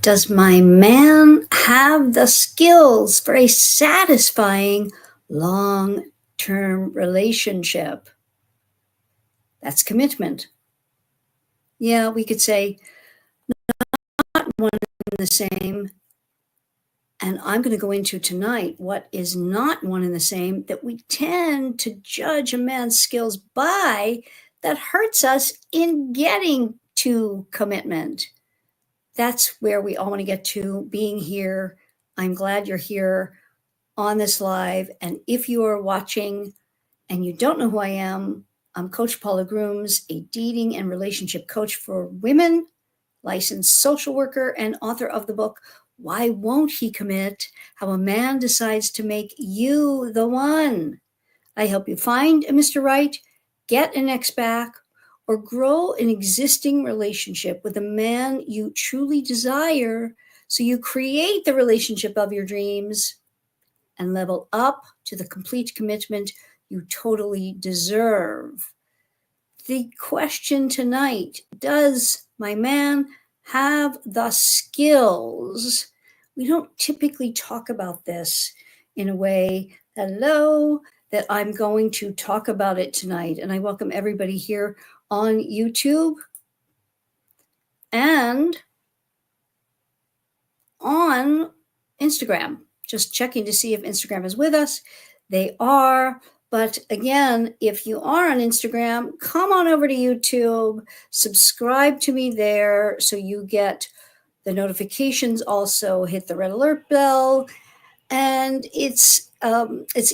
Does my man have the skills for a satisfying long-term relationship? That's commitment. Yeah, we could say not one and the same. And I'm going to go into tonight what is not one and the same that we tend to judge a man's skills by that hurts us in getting to commitment. That's where we all want to get to, being here. I'm glad you're here on this live. And if you are watching and you don't know who I am, I'm Coach Paula Grooms, a dating and relationship coach for women, licensed social worker, and author of the book, Why Won't He Commit? How a Man Decides to Make You the One. I help you find a Mr. Right, get an ex back, or grow an existing relationship with a man you truly desire so you create the relationship of your dreams and level up to the complete commitment you totally deserve. The question tonight, does my man have the skills? We don't typically talk about this in a way, that I'm going to talk about it tonight. And I welcome everybody here on YouTube and on Instagram. Just checking to see if Instagram is with us. They are. But again, if you are on Instagram, come on over to YouTube, subscribe to me there so you get the notifications. Also hit the red alert bell. And it's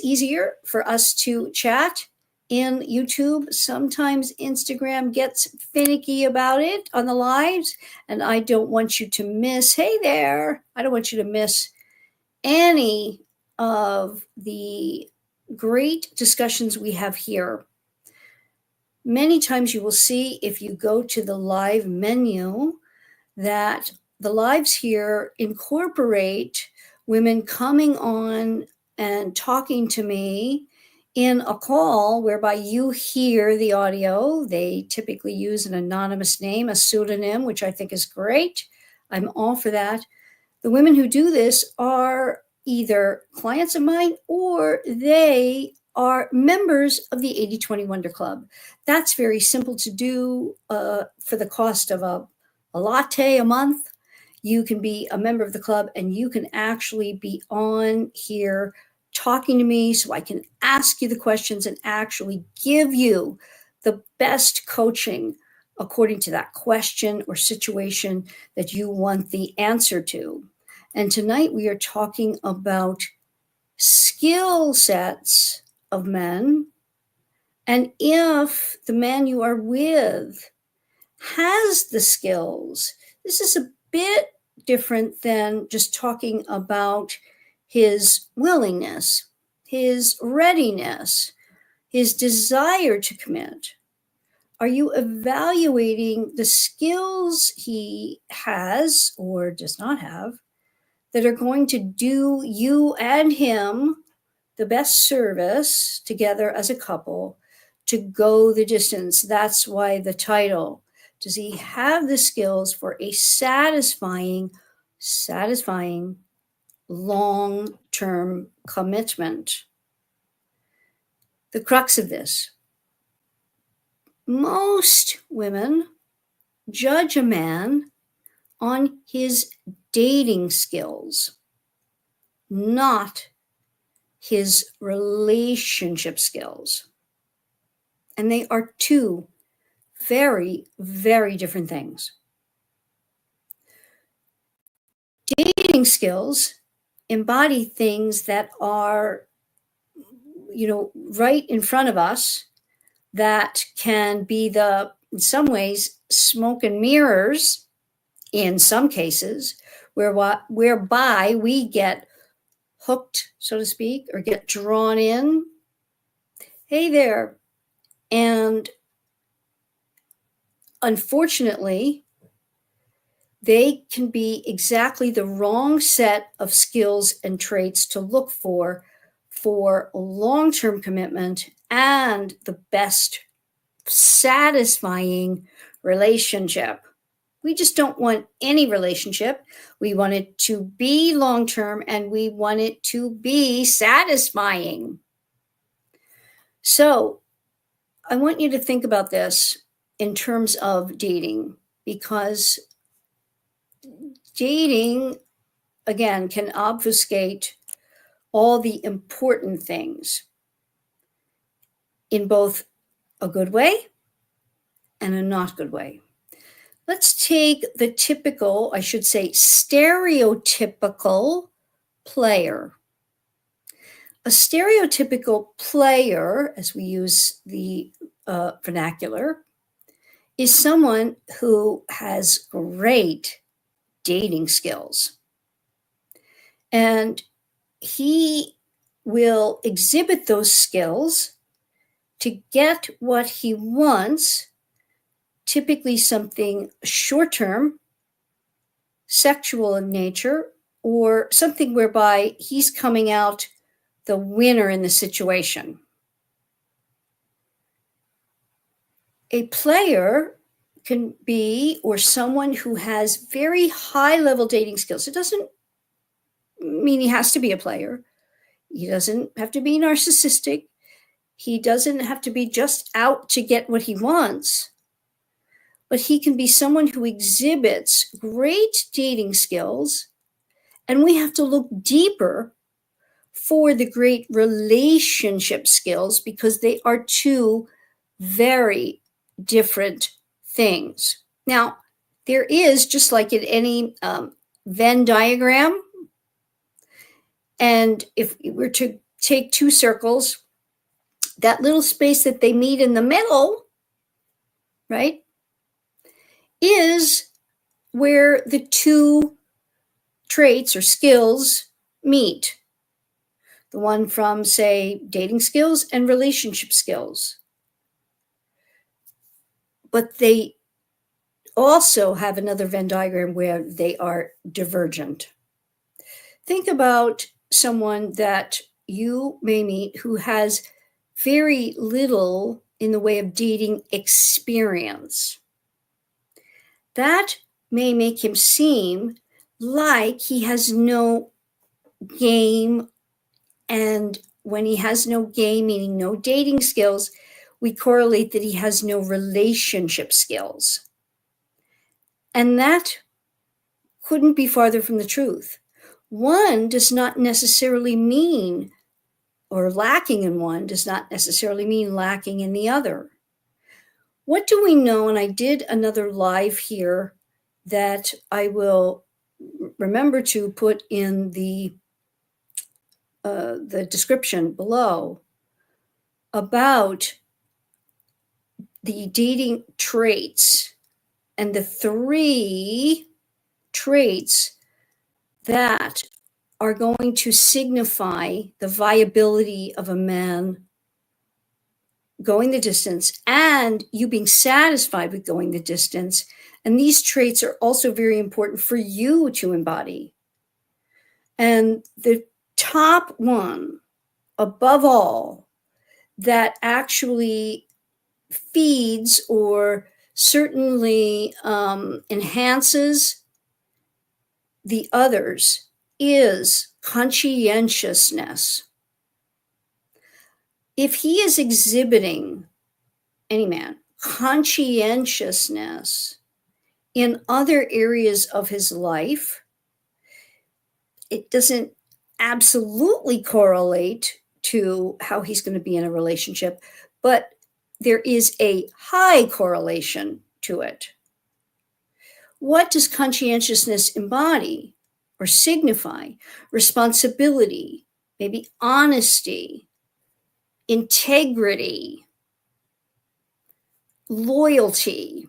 easier for us to chat in YouTube. Sometimes Instagram gets finicky about it on the lives, and I don't want you to miss, hey there, I don't want you to miss any of the great discussions we have here. Many times you will see, if you go to the live menu, that the lives here incorporate women coming on and talking to me in a call whereby you hear the audio. They typically use an anonymous name, a pseudonym, which I think is great. I'm all for that. The women who do this are either clients of mine or they are members of the 80/20 Wonder Club. That's very simple to do for the cost of a latte a month. You can be a member of the club and you can actually be on here talking to me so I can ask you the questions and actually give you the best coaching according to that question or situation that you want the answer to. And tonight we are talking about skill sets of men, and if the man you are with has the skills. This is a bit different than just talking about his willingness, his readiness, his desire to commit. Are you evaluating the skills he has or does not have that are going to do you and him the best service together as a couple to go the distance? That's why the title. Does he have the skills for a satisfying long-term commitment? The crux of this, most women judge a man on his dating skills, not his relationship skills. And they are two very, very different things. Dating skills embody things that are, right in front of us, that can be in some ways, smoke and mirrors in some cases, whereby we get hooked, so to speak, or get drawn in. Hey there. And unfortunately, they can be exactly the wrong set of skills and traits to look for long-term commitment and the best satisfying relationship. We just don't want any relationship. We want it to be long-term, and we want it to be satisfying. So I want you to think about this in terms of dating, because dating, again, can obfuscate all the important things in both a good way and a not good way. Let's take the typical, I should say, stereotypical player. A stereotypical player, as we use the vernacular, is someone who has great dating skills. And he will exhibit those skills to get what he wants, typically something short-term, sexual in nature, or something whereby he's coming out the winner in the situation. A player can be, or someone who has very high level dating skills. It doesn't mean he has to be a player. He doesn't have to be narcissistic. He doesn't have to be just out to get what he wants. But he can be someone who exhibits great dating skills, and we have to look deeper for the great relationship skills, because they are two very different things. Now, there is, just like in any Venn diagram, and if we were to take two circles, that little space that they meet in the middle, right, is where the two traits or skills meet. The one from, say, dating skills and relationship skills. But they also have another Venn diagram where they are divergent. Think about someone that you may meet who has very little in the way of dating experience. That may make him seem like he has no game. And when he has no game, meaning no dating skills, we correlate that he has no relationship skills. And that couldn't be farther from the truth. One does not necessarily mean, or lacking in one does not necessarily mean lacking in the other. What do we know? And I did another live here that I will remember to put in the description below, about the dating traits and the 3 traits that are going to signify the viability of a man going the distance and you being satisfied with going the distance. And these traits are also very important for you to embody. And the top one, above all, that actually feeds or certainly enhances the others is conscientiousness. If he is exhibiting, any man, conscientiousness in other areas of his life, it doesn't absolutely correlate to how he's going to be in a relationship, but there is a high correlation to it. What does conscientiousness embody or signify? Responsibility, maybe honesty, integrity, loyalty,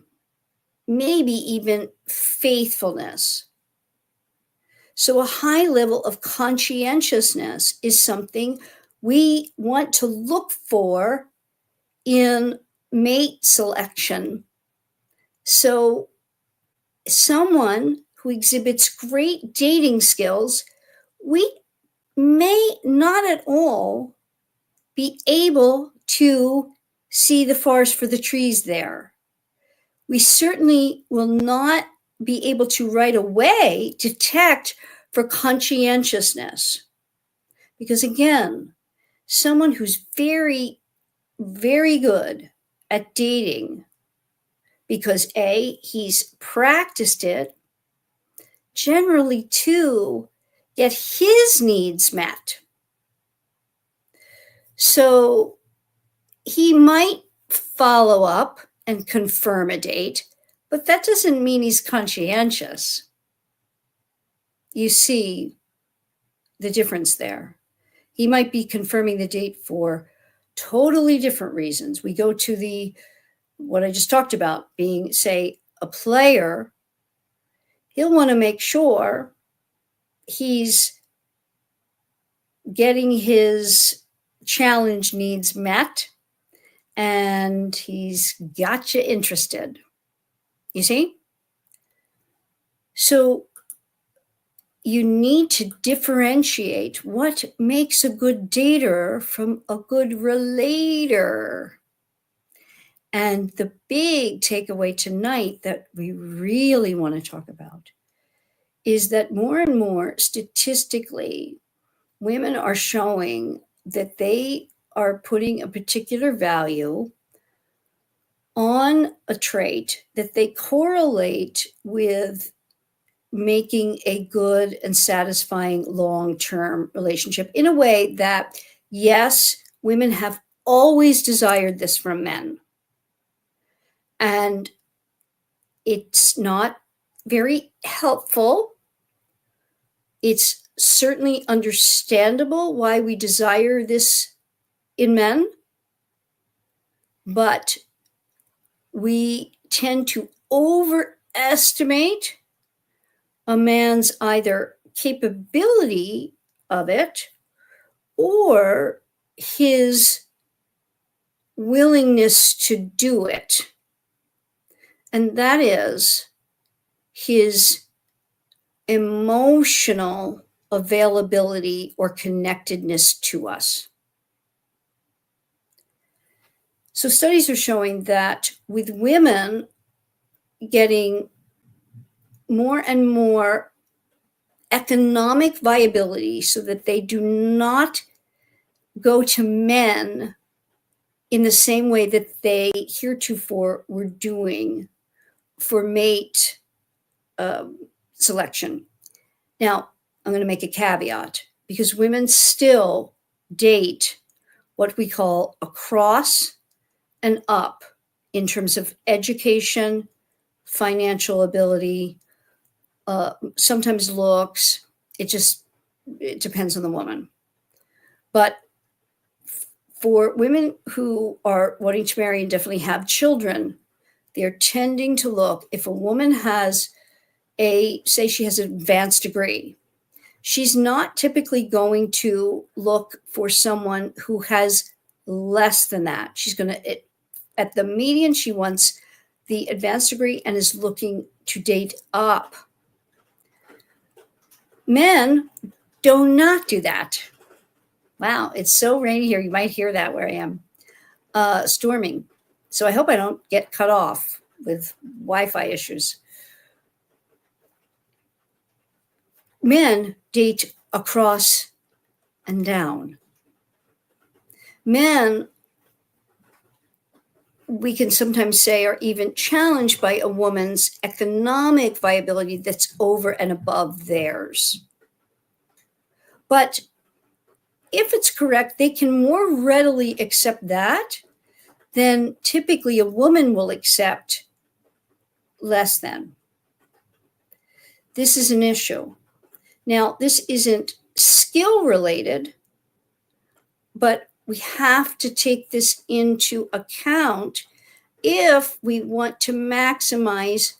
maybe even faithfulness. So a high level of conscientiousness is something we want to look for in mate selection. So someone who exhibits great dating skills, we may not at all be able to see the forest for the trees there. We certainly will not be able to right away detect for conscientiousness. Because again, someone who's very, very good at dating because A, he's practiced it, generally to get his needs met. So he might follow up and confirm a date, but that doesn't mean he's conscientious. You see the difference there. He might be confirming the date for totally different reasons. We go to what I just talked about, being, say, a player. He'll want to make sure he's getting his challenge needs met and he's got you interested. You see? So you need to differentiate what makes a good dater from a good relator. And the big takeaway tonight that we really want to talk about is that more and more statistically, women are showing that they are putting a particular value on a trait that they correlate with making a good and satisfying long-term relationship in a way that, yes, women have always desired this from men. And it's not very helpful. It's certainly understandable why we desire this in men, but we tend to overestimate a man's either capability of it or his willingness to do it. And that is his emotional availability or connectedness to us. So studies are showing that with women getting more and more economic viability so that they do not go to men in the same way that they heretofore were doing for mate selection. Now, I'm going to make a caveat because women still date what we call across and up in terms of education, financial ability, sometimes looks. It depends on the woman. But for women who are wanting to marry and definitely have children, they're tending to look, if a woman has say she has an advanced degree, she's not typically going to look for someone who has less than that. She's going to, at the median, she wants the advanced degree and is looking to date up. Men do not do that. Wow, it's so rainy here. You might hear that where I am. Storming. So I hope I don't get cut off with Wi-Fi issues. Men date across and down. Men, we can sometimes say, are even challenged by a woman's economic viability that's over and above theirs. But if it's correct, they can more readily accept that than typically a woman will accept less than. This is an issue. Now, this isn't skill related, but we have to take this into account if we want to maximize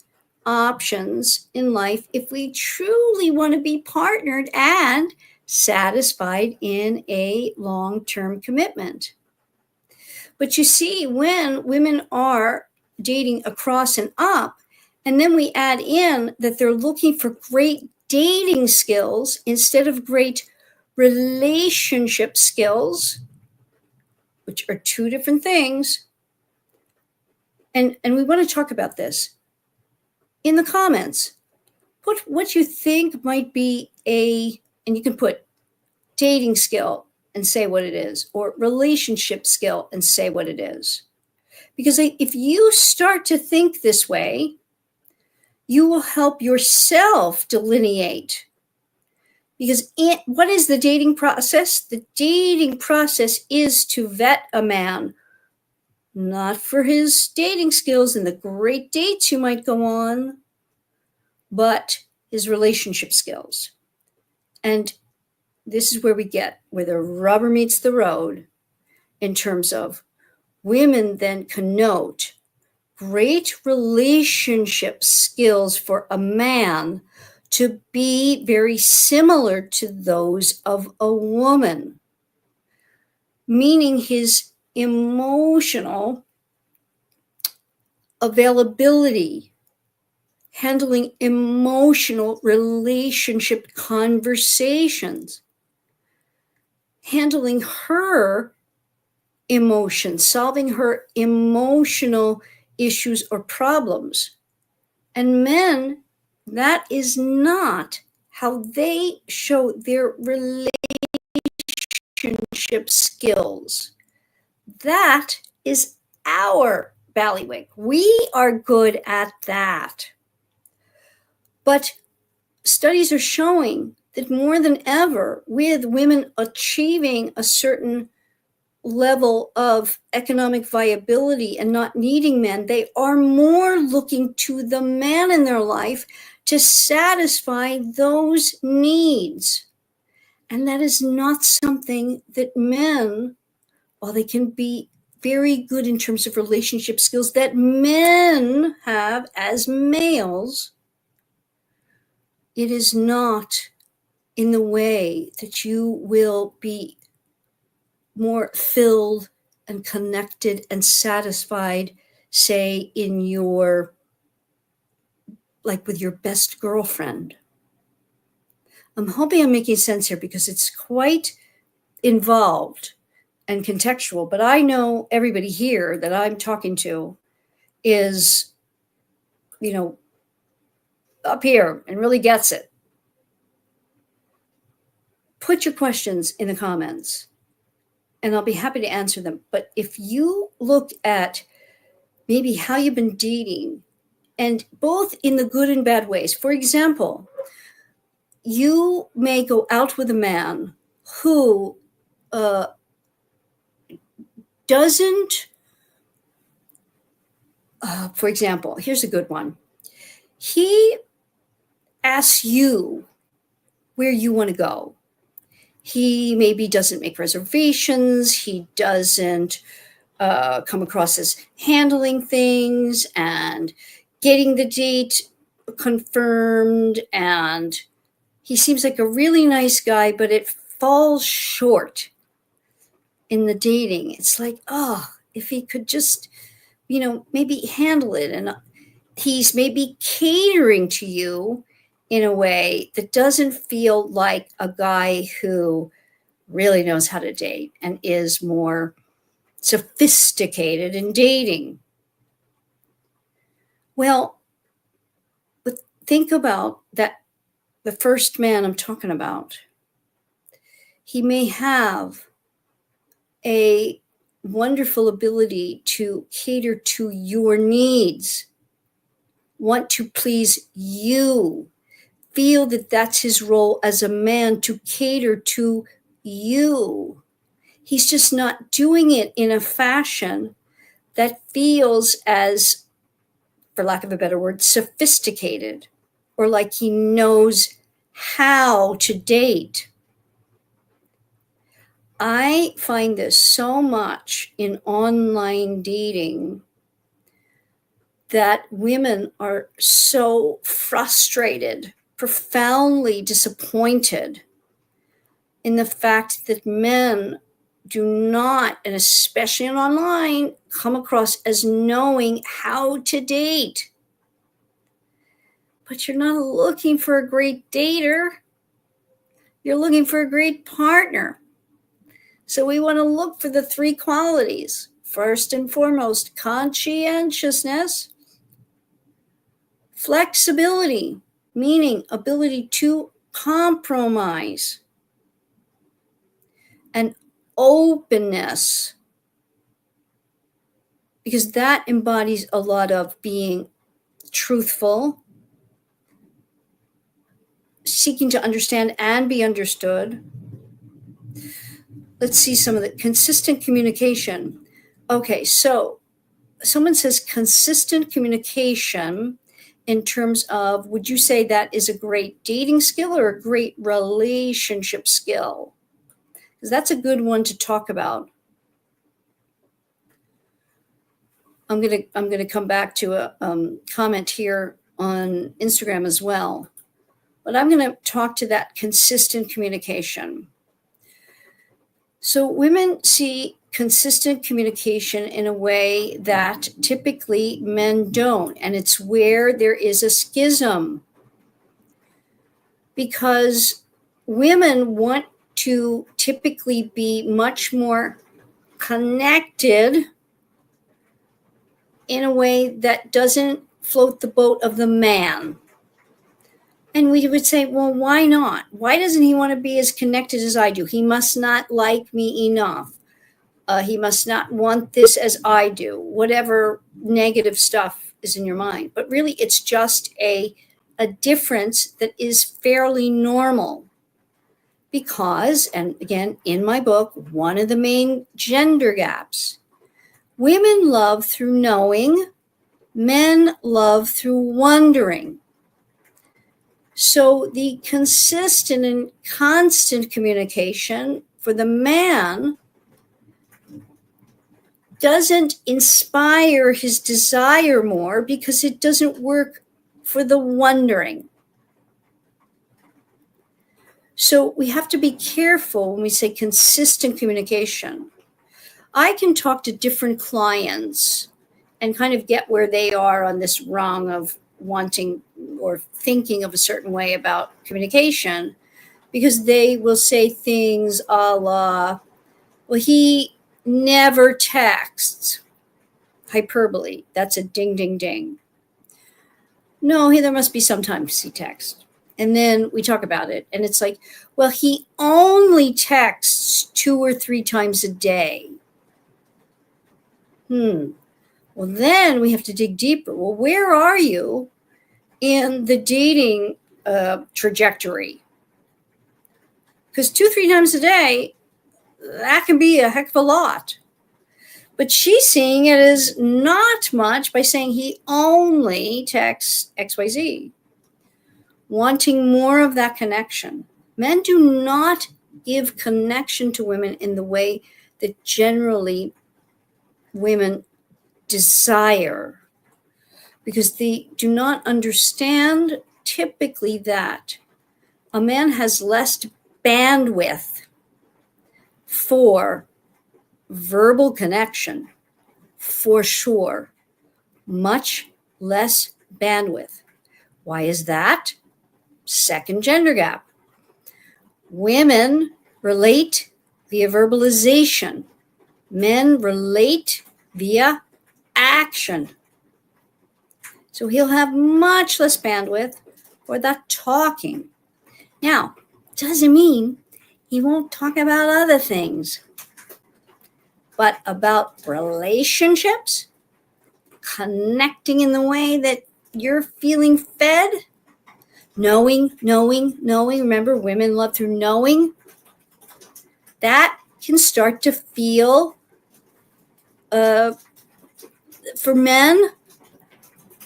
options in life, if we truly want to be partnered and satisfied in a long-term commitment. But you see, when women are dating across and up, and then we add in that they're looking for great dating skills instead of great relationship skills, which are two different things. And we want to talk about this. in the comments, put what you think might be and you can put dating skill and say what it is, or relationship skill and say what it is. Because if you start to think this way, you will help yourself delineate. Because what is the dating process? The dating process is to vet a man, not for his dating skills and the great dates you might go on, but his relationship skills. And this is where the rubber meets the road in terms of women then connote great relationship skills for a man to be very similar to those of a woman, meaning his emotional availability, handling emotional relationship conversations, handling her emotions, solving her emotional issues or problems. And men, that is not how they show their relationship skills. That is our ballywick. We are good at that. But studies are showing that more than ever, with women achieving a certain level of economic viability and not needing men, they are more looking to the man in their life to satisfy those needs. And that is not something that men, while they can be very good in terms of relationship skills that men have as males, it is not in the way that you will be more filled and connected and satisfied, say, in your, like with your best girlfriend. I'm hoping I'm making sense here because it's quite involved and contextual, but I know everybody here that I'm talking to is, up here and really gets it. Put your questions in the comments and I'll be happy to answer them. But if you look at maybe how you've been dating, and both in the good and bad ways, for example, you may go out with a man who doesn't, for example, here's a good one. He asks you where you want to go. He maybe doesn't make reservations. He doesn't come across as handling things and getting the date confirmed. And he seems like a really nice guy, but it falls short in the dating. It's like, if he could just, maybe handle it. And he's maybe catering to you in a way that doesn't feel like a guy who really knows how to date and is more sophisticated in dating. Well, but think about that. The first man I'm talking about, he may have a wonderful ability to cater to your needs, want to please you, feel that that's his role as a man, to cater to you. He's just not doing it in a fashion that feels as, for lack of a better word, sophisticated, or like he knows how to date. I find this so much in online dating that women are so frustrated, profoundly disappointed in the fact that men do not, and especially online, come across as knowing how to date. But you're not looking for a great dater. You're looking for a great partner. So we want to look for the three qualities. First and foremost, conscientiousness. Flexibility, meaning ability to compromise. And openness, because that embodies a lot of being truthful, seeking to understand and be understood. Let's see some of the consistent communication. Okay, so someone says consistent communication in terms of, would you say that is a great dating skill or a great relationship skill? Because that's a good one to talk about. I'm gonna come back to a comment here on Instagram as well, but I'm gonna talk to that consistent communication. So women see consistent communication in a way that typically men don't, and it's where there is a schism, because women want to typically be much more connected in a way that doesn't float the boat of the man. And we would say, well, why not? Why doesn't he want to be as connected as I do? He must not like me enough. He must not want this as I do. Whatever negative stuff is in your mind. But really, it's just a difference that is fairly normal. Because, and again, in my book, one of the main gender gaps, women love through knowing, men love through wondering. So the consistent and constant communication for the man doesn't inspire his desire more because it doesn't work for the wondering. So we have to be careful when we say consistent communication. I can talk to different clients and kind of get where they are on this rung of wanting or thinking of a certain way about communication, because they will say things a la, well, he never texts. Hyperbole. That's a ding, ding, ding. No, there must be sometimes he texts. And then we talk about it. And it's like, well, he only texts 2 or 3 times a day. Well, then we have to dig deeper. Well, where are you in the dating trajectory? Because 2-3 times a day, that can be a heck of a lot. But she's seeing it as not much by saying he only texts XYZ, wanting more of that connection. Men do not give connection to women in the way that generally women desire, because they do not understand typically that a man has less bandwidth for verbal connection, for sure, much less bandwidth. Why is that? Second gender gap. Women relate via verbalization. Men relate via action. So he'll have much less bandwidth for that talking. Now, doesn't mean he won't talk about other things, but about relationships, connecting in the way that you're feeling fed, knowing. Remember, women love through knowing. That can start to feel, for men,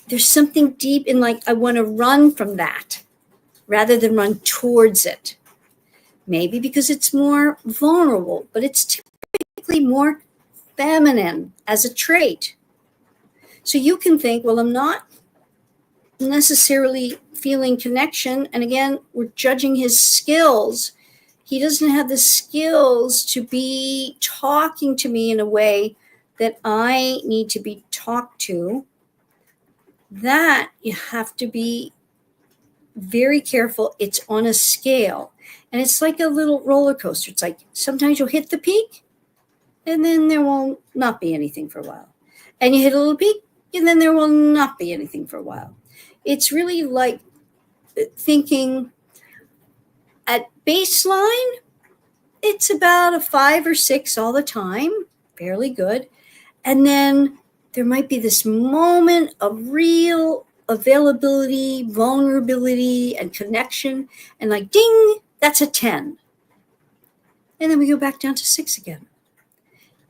there's something deep in like, I want to run from that rather than run towards it. Maybe because it's more vulnerable, but it's typically more feminine as a trait. So you can think, well, I'm not necessarily feeling connection. And again, we're judging his skills. He doesn't have the skills to be talking to me in a way that I need to be talked to. That you have to be very careful. It's on a scale. And it's like a little roller coaster. It's like sometimes you'll hit the peak and then there will not be anything for a while. And you hit a little peak and then there will not be anything for a while. It's really like thinking at baseline, it's about a 5 or 6 all the time, fairly good. And then there might be this moment of real availability, vulnerability, and connection, and like ding, that's a 10. And then we go back down to 6 again.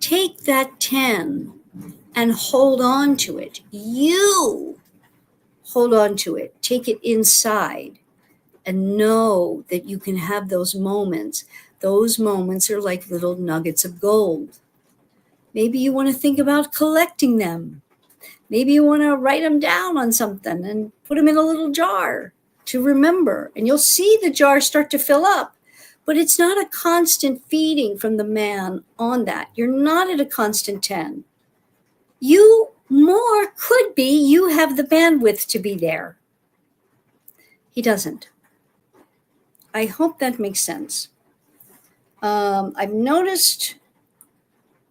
Take that 10 and hold on to it. You hold on to it. Take it inside and know that you can have those moments. Those moments are like little nuggets of gold. Maybe you want to think about collecting them. Maybe you want to write them down on something and put them in a little jar to remember. And you'll see the jar start to fill up. But it's not a constant feeding from the man on that. You're not at a constant 10. You more could be, you have the bandwidth to be there. He doesn't. I hope that makes sense. I've noticed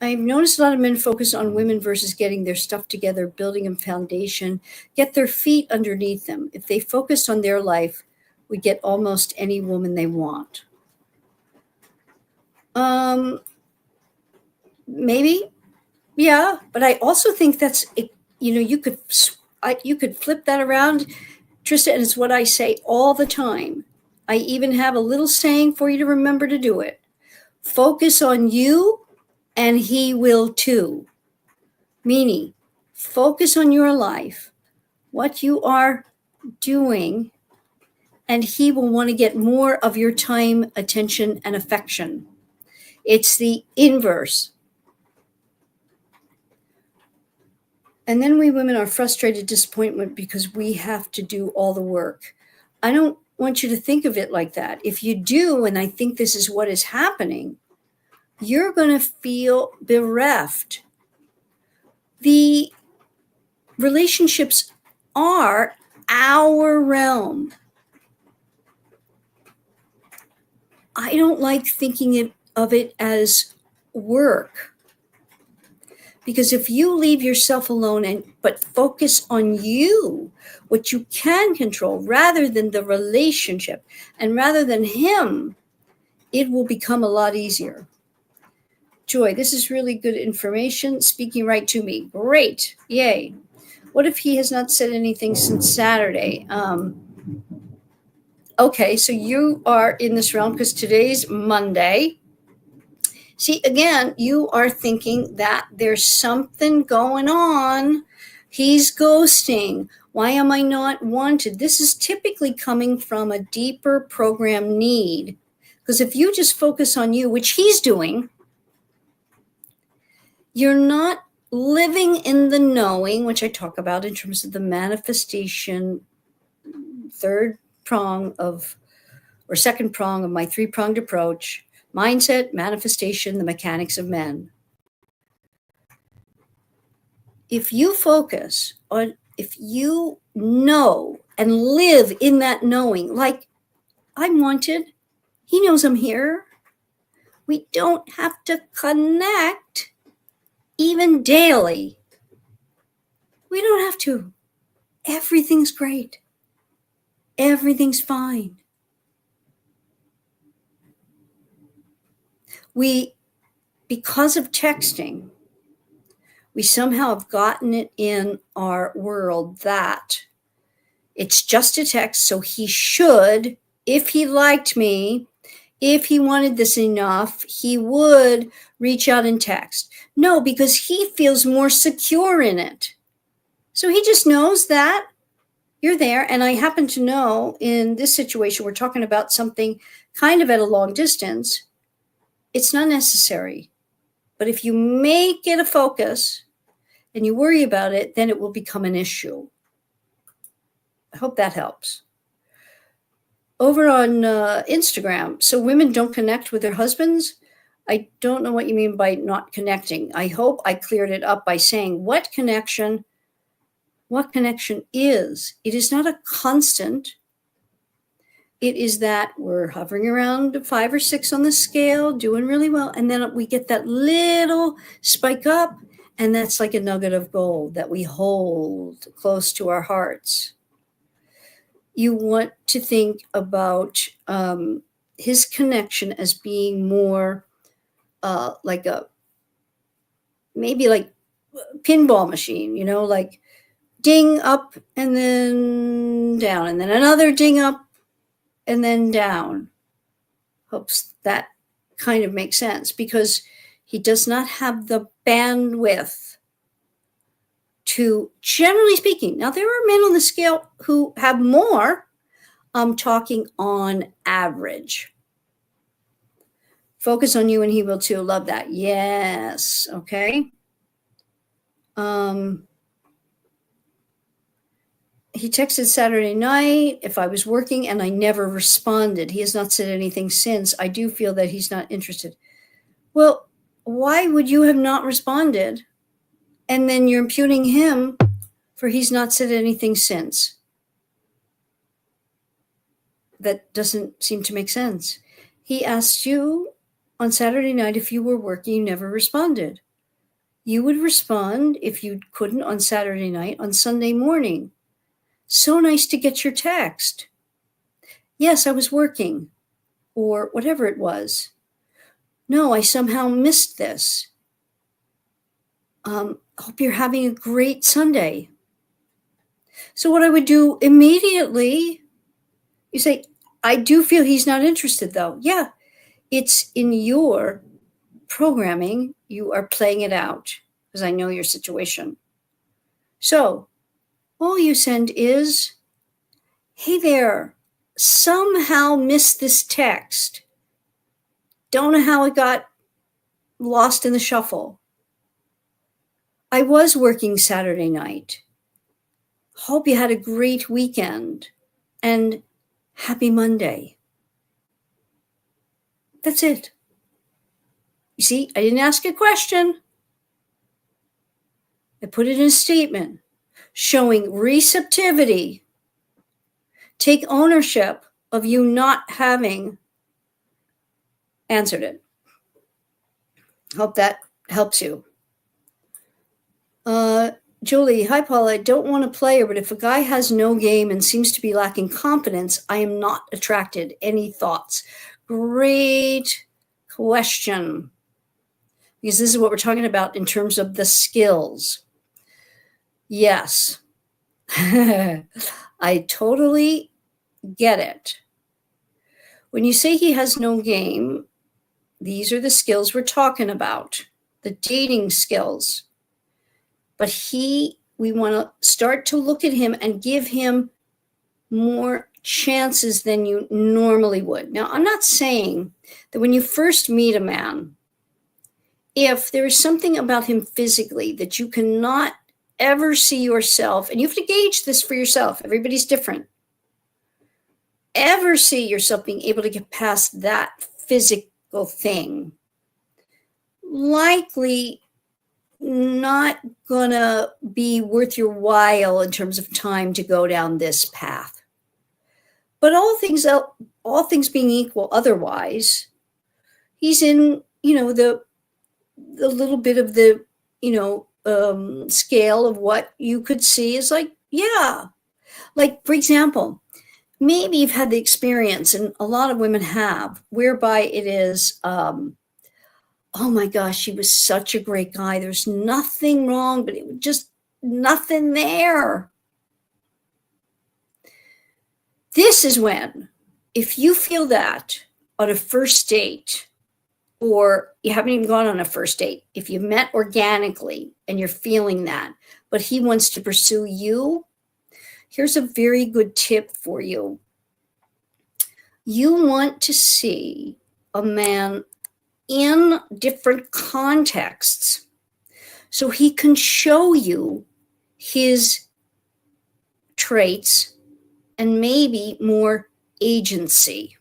a lot of men focus on women versus getting their stuff together, building a foundation, get their feet underneath them. If they focused on their life, we get almost any woman they want. Maybe, yeah, but I also think that's, you could flip that around, Trista, and it's what I say all the time. I even have a little saying for you to remember to do it. Focus on you and he will too. Meaning, focus on your life, what you are doing, and he will want to get more of your time, attention, and affection. It's the inverse. And then we women are frustrated, disappointment because we have to do all the work. I don't want you to think of it like that. If you do, and I think this is what is happening, you're going to feel bereft. The relationships are our realm. I don't like thinking of it as work. Because if you leave yourself alone but focus on you, what you can control, rather than the relationship and rather than him, it will become a lot easier. Joy, this is really good information. Speaking right to me. Great. Yay. What if he has not said anything since Saturday? Okay, so you are in this realm because today's Monday. See, again, you are thinking that there's something going on. He's ghosting. Why am I not wanted? This is typically coming from a deeper program need. Because if you just focus on you, which he's doing, you're not living in the knowing, which I talk about in terms of the manifestation, second prong of my 3-pronged approach. Mindset, manifestation, the mechanics of men. If you focus on, if you know and live in that knowing, like I'm wanted, he knows I'm here. We don't have to connect even daily. We don't have to. Everything's great. Everything's fine. Because of texting, we somehow have gotten it in our world that it's just a text, so he should, if he liked me, if he wanted this enough, he would reach out and text. No, because he feels more secure in it. So he just knows that you're there. And I happen to know in this situation, we're talking about something kind of at a long distance. It's not necessary. But if you make it a focus and you worry about it, then it will become an issue. I hope that helps. Over on Instagram, so women don't connect with their husbands. I don't know what you mean by not connecting. I hope I cleared it up by saying what connection is. It is not a constant. It is that we're hovering around 5 or 6 on the scale, doing really well. And then we get that little spike up, and that's like a nugget of gold that we hold close to our hearts. you want to think about his connection as being more like a maybe like pinball machine, like ding up and then down, and then another ding up and then down. Hopes that kind of makes sense, because he does not have the bandwidth to, generally speaking. Now, there are men on the scale who have more. I'm talking on average. Focus on you and he will too. Love that. Yes. Okay. He texted Saturday night if I was working and I never responded. He has not said anything since. I do feel that he's not interested. Well, why would you have not responded? And then you're imputing him for he's not said anything since. That doesn't seem to make sense. He asked you on Saturday night if you were working, you never responded. You would respond if you couldn't on Saturday night, on Sunday morning. So nice to get your text. Yes, I was working, or whatever it was. No, I somehow missed this. Hope you're having a great Sunday. So what I would do immediately, you say, I do feel he's not interested though. Yeah, it's in your programming. You are playing it out because I know your situation. So all you send is, hey there, somehow missed this text. Don't know how it got lost in the shuffle. I was working Saturday night. Hope you had a great weekend and happy Monday. That's it. You see, I didn't ask a question. I put it in a statement showing receptivity. Take ownership of you not having answered it. Hope that helps you. Julie, hi Paula, I don't want a player, but if a guy has no game and seems to be lacking confidence, I am not attracted. Any thoughts? Great question. Because this is what we're talking about in terms of the skills. Yes. I totally get it. When you say he has no game, these are the skills we're talking about, the dating skills. But we want to start to look at him and give him more chances than you normally would. Now, I'm not saying that when you first meet a man, if there is something about him physically that you cannot ever see yourself, and you have to gauge this for yourself, everybody's different, ever see yourself being able to get past that physical thing, likely not gonna be worth your while in terms of time to go down this path. But all things being equal, otherwise, he's in, the little bit of the, scale of what you could see is like, yeah. Like, for example, maybe you've had the experience, and a lot of women have, whereby it is, oh my gosh, he was such a great guy. There's nothing wrong, but it was just nothing there. This is when, if you feel that on a first date, or you haven't even gone on a first date, if you met organically and you're feeling that, but he wants to pursue you, here's a very good tip for you. You want to see a man in different contexts so he can show you his traits and maybe more agency.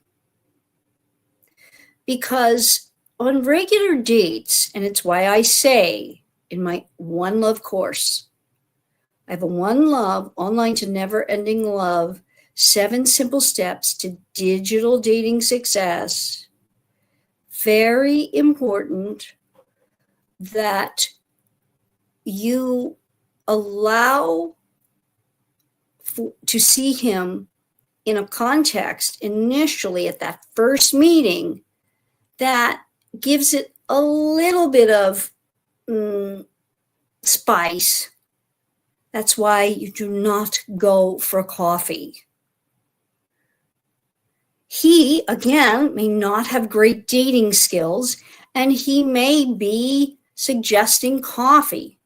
Because on regular dates, and it's why I say in my One Love course, I have a One Love online to never ending love, 7 simple steps to digital dating success. Very important that you allow to see him in a context initially at that first meeting that gives it a little bit of spice. That's why you do not go for coffee. He, again, may not have great dating skills, and he may be suggesting coffee.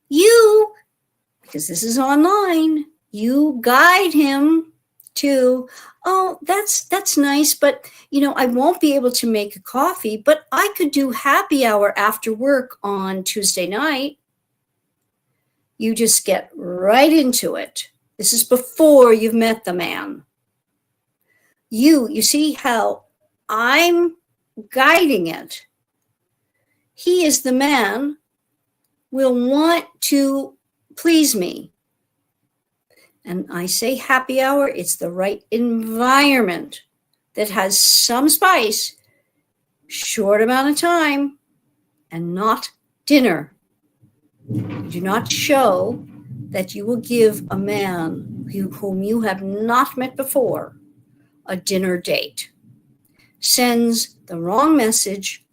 You, because this is online, you guide him to, oh, that's nice, but I won't be able to make a coffee, but I could do happy hour after work on Tuesday night. You just get right into it. This is before you've met the man. You see how I'm guiding it. He is the man, will want to please me. And I say happy hour, it's the right environment that has some spice, short amount of time, and not dinner. You do not show that you will give a man whom you have not met before a dinner date. Sends the wrong message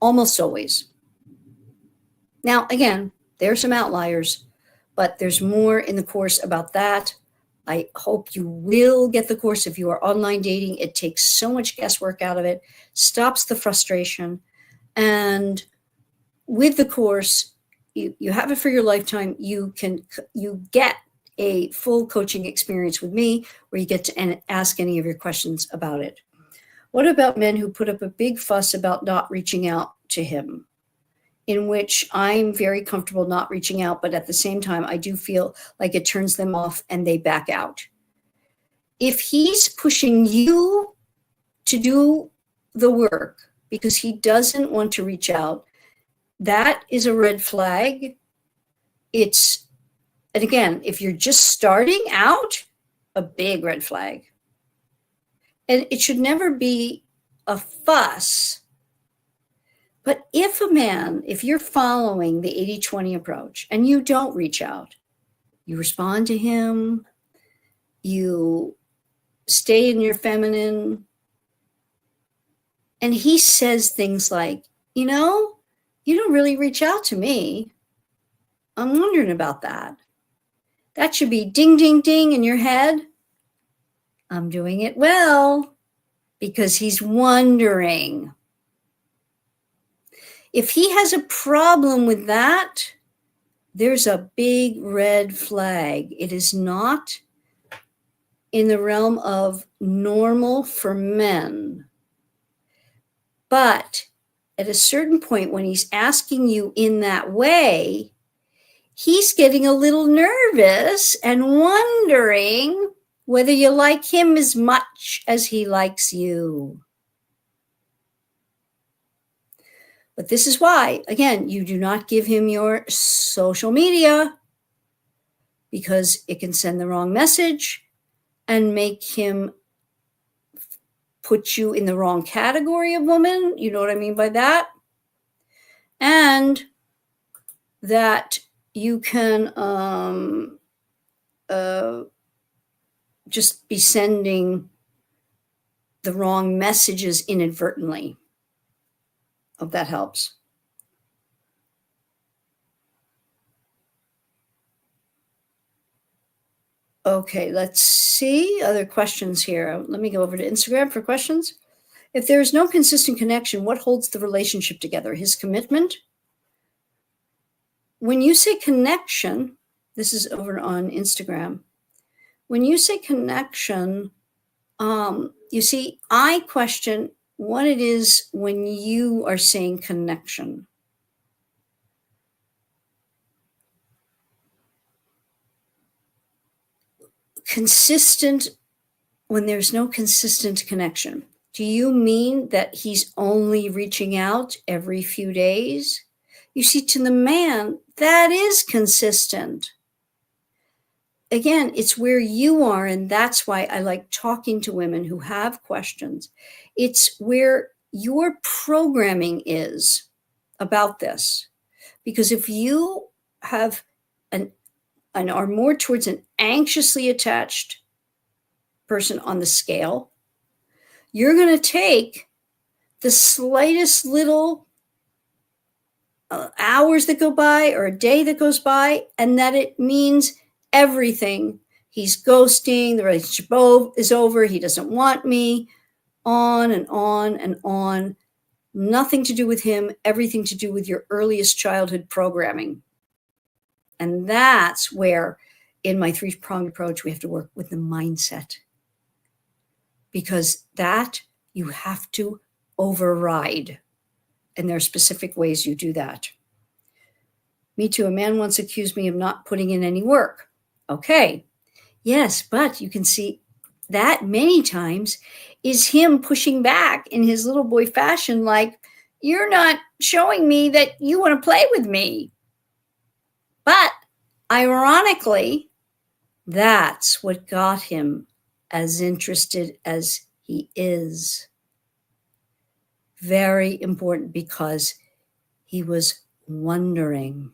almost always. Now, again, there are some outliers, but there's more in the course about that. I hope you will get the course if you are online dating. It takes so much guesswork out of it, stops the frustration. And with the course, you have it for your lifetime. You get a full coaching experience with me where you get to ask any of your questions about it. What about men who put up a big fuss about not reaching out to him? In which I'm very comfortable not reaching out, but at the same time, I do feel like it turns them off and they back out. If he's pushing you to do the work because he doesn't want to reach out, that is a red flag. And again, if you're just starting out, a big red flag. And it should never be a fuss. But if you're following the 80-20 approach and you don't reach out, you respond to him, you stay in your feminine, and he says things like, you don't really reach out to me. I'm wondering about that. That should be ding, ding, ding in your head. I'm doing it well, because he's wondering. If he has a problem with that, there's a big red flag. It is not in the realm of normal for men. But at a certain point, when he's asking you in that way, he's getting a little nervous and wondering whether you like him as much as he likes you. But this is why, again, you do not give him your social media, because it can send the wrong message and make him put you in the wrong category of woman. You know what I mean by that? And that you can just be sending the wrong messages inadvertently. Hope that helps. Okay, let's see other questions here. Let me go over to Instagram for questions. If there is no consistent connection, what holds the relationship together? His commitment? When you say connection, this is over on Instagram. When you say connection, you see, I question what it is when you are saying connection. Consistent, when there's no consistent connection. Do you mean that he's only reaching out every few days? You see, to the man, that is consistent. Again, it's where you are, and that's why I like talking to women who have questions. It's where your programming is about this. Because if you have and are more towards an anxiously attached person on the scale, you're going to take the slightest little hours that go by or a day that goes by, and that it means everything. He's ghosting, the relationship is over, he doesn't want me, on and on and on. Nothing to do with him, everything to do with your earliest childhood programming. And that's where, in my three-pronged approach, we have to work with the mindset. Because that you have to override. And there are specific ways you do that. Me too. A man once accused me of not putting in any work. Okay. Yes, but you can see that many times is him pushing back in his little boy fashion, like, you're not showing me that you want to play with me. But ironically, that's what got him as interested as he is. Very important, because he was wondering.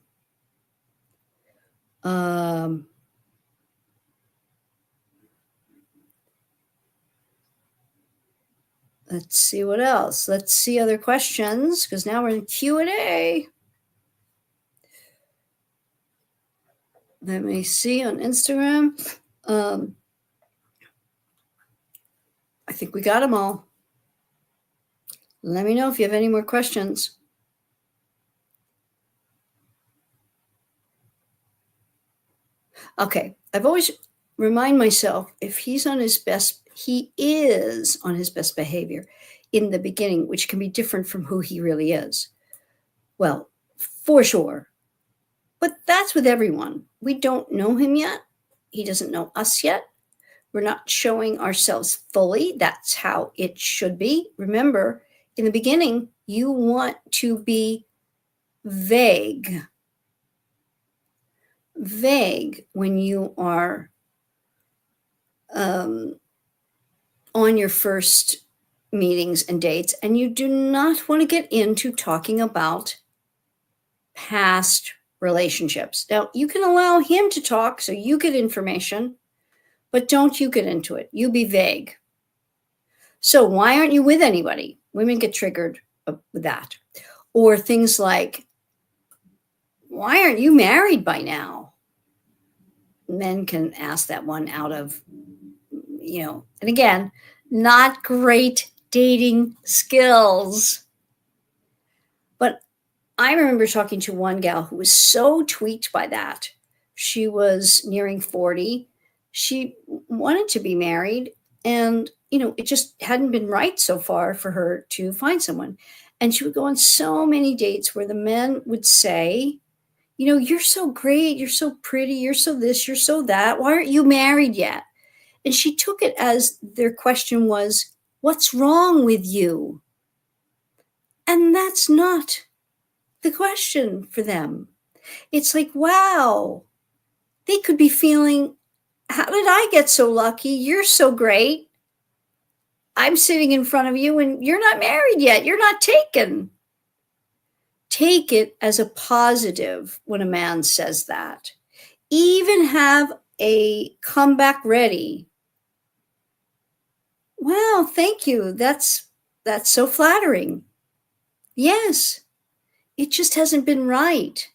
Let's see what else. Let's see other questions, because now we're in Q&A. Let me see on Instagram. I think we got them all. Let me know if you have any more questions. Okay, I've always remind myself, if he's on his best, he is on his best behavior in the beginning, which can be different from who he really is. Well, for sure. But that's with everyone. We don't know him yet. He doesn't know us yet. We're not showing ourselves fully. That's how it should be. Remember, in the beginning, you want to be vague. Vague when you are on your first meetings and dates, and you do not want to get into talking about past relationships. Now, you can allow him to talk so you get information, but don't you get into it. You be vague. So why aren't you with anybody? Women get triggered with that. Or things like, why aren't you married by now? Men can ask that one out of, and again, not great dating skills. But I remember talking to one gal who was so tweaked by that. She was nearing 40. She wanted to be married, and, it just hadn't been right so far for her to find someone. And she would go on so many dates where the men would say, you're so great, you're so pretty, you're so this, you're so that. Why aren't you married yet? And she took it as their question was, what's wrong with you? And that's not the question for them. It's like, wow, they could be feeling, how did I get so lucky? You're so great. I'm sitting in front of you and you're not married yet. You're not taken. Take it as a positive when a man says that. Even have a comeback ready. Wow, thank you. That's so flattering. Yes, it just hasn't been right.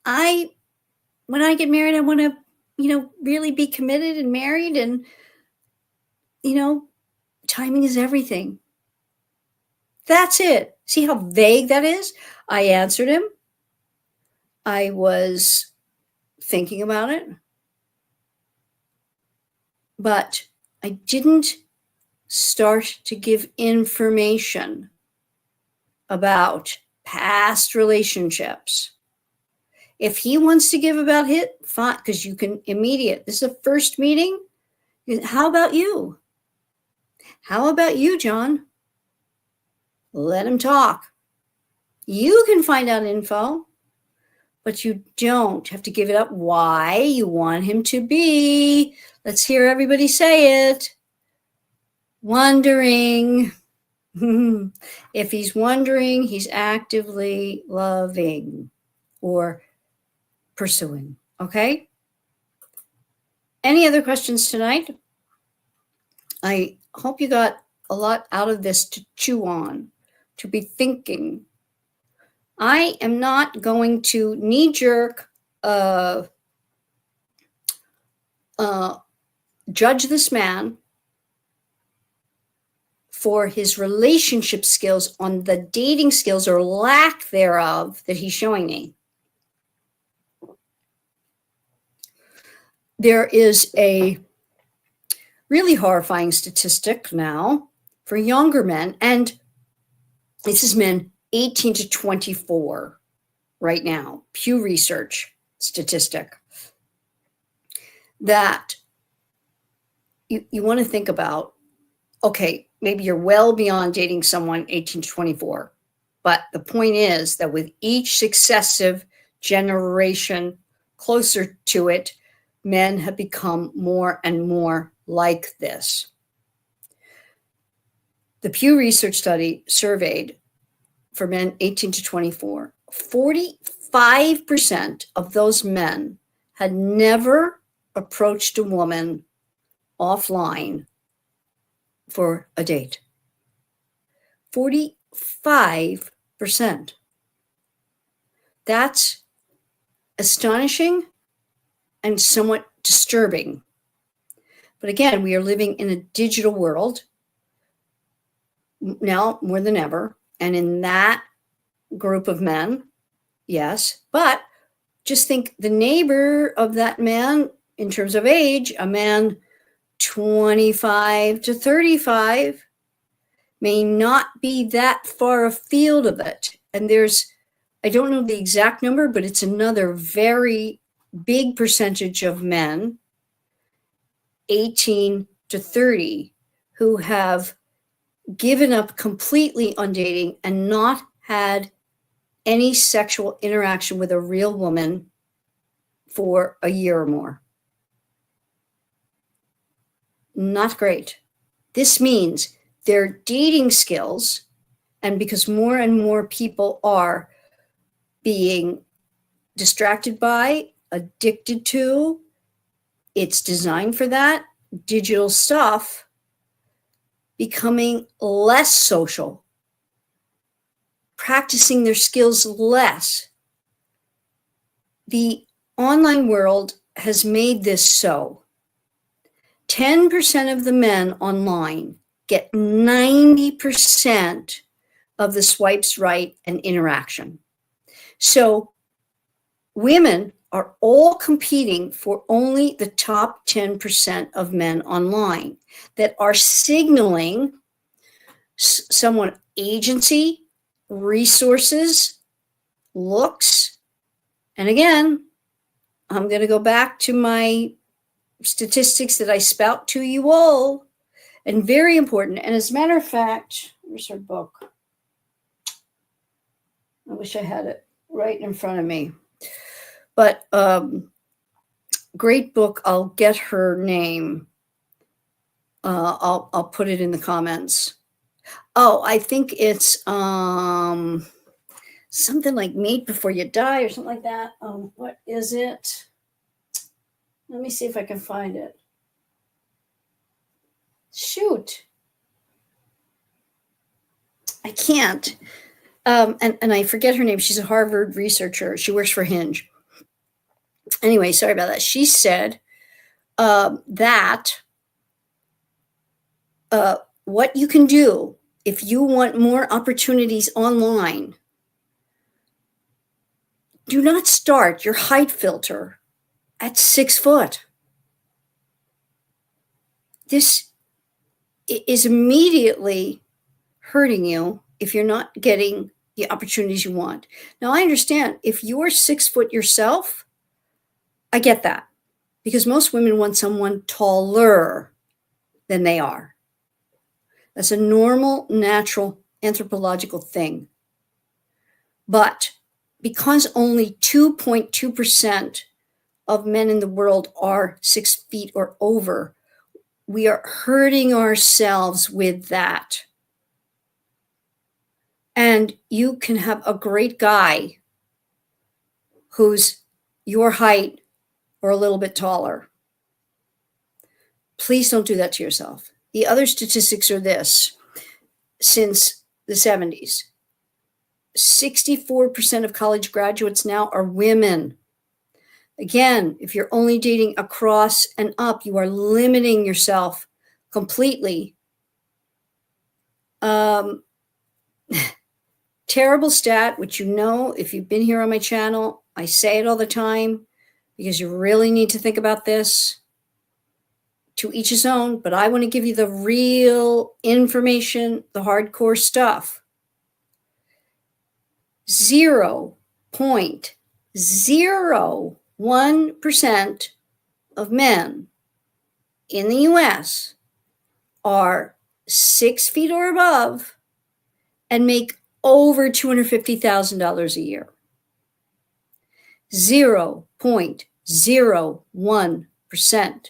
When I get married, I want to, really be committed and married, and, timing is everything. That's it. See how vague that is? I answered him. I was thinking about it, but I didn't start to give information about past relationships. If he wants to give about it, fine, because you can immediate. This is a first meeting. How about you? How about you, John? Let him talk. You can find out info, but you don't have to give it up. Why? You want him to be. Let's hear everybody say it. Wondering. If he's wondering, he's actively loving or pursuing. Okay? Any other questions tonight? I hope you got a lot out of this to chew on, to be thinking. I am not going to knee-jerk judge this man for his relationship skills on the dating skills or lack thereof that he's showing me. There is a really horrifying statistic now for younger men, and this is men 18 to 24 right now, Pew Research statistic, that you want to think about, okay, maybe you're well beyond dating someone 18 to 24, but the point is that with each successive generation closer to it, men have become more and more like this. The Pew Research study surveyed for men 18 to 24, 45% of those men had never approached a woman offline for a date. 45%. That's astonishing and somewhat disturbing. But again, we are living in a digital world now more than ever. And in that group of men, yes, but just think the neighbor of that man in terms of age, a man 25 to 35, may not be that far afield of it. And there's, I don't know the exact number, but it's another very big percentage of men 18 to 30 who have given up completely on dating and not had any sexual interaction with a real woman for a year or more. Not great. This means their dating skills, and because more and more people are being distracted by, addicted to, it's designed for that, digital stuff, becoming less social, practicing their skills less. The online world has made this so. 10% of the men online get 90% of the swipes right and interaction. So women are all competing for only the top 10% of men online that are signaling somewhat agency, resources, looks. And again, I'm going to go back to my statistics that I spout to you all, and very important. And as a matter of fact, where's her book? I wish I had it right in front of me. But great book. I'll get her name. I'll put it in the comments. Oh, I think it's something like Mate Before You Die or something like that. What is it? Let me see if I can find it. Shoot. I can't. And I forget her name. She's a Harvard researcher. She works for Hinge. Anyway, sorry about that. She said that what you can do if you want more opportunities online, do not start your height filter at 6 foot. This is immediately hurting you if you're not getting the opportunities you want. Now, I understand if you're 6 foot yourself, I get that, because most women want someone taller than they are. That's a normal, natural, anthropological thing. But because only 2.2% of men in the world are 6 feet or over, we are hurting ourselves with that. And you can have a great guy who's your height or a little bit taller. Please don't do that to yourself. The other statistics are this. Since the 70s, 64% of college graduates now are women. Again, if you're only dating across and up, you are limiting yourself completely. Terrible stat, which you know, if you've been here on my channel, I say it all the time because you really need to think about this. To each his own, but I want to give you the real information, the hardcore stuff. 0.01% of men in the US are 6 feet or above and make over $250,000 a year. 0.01%.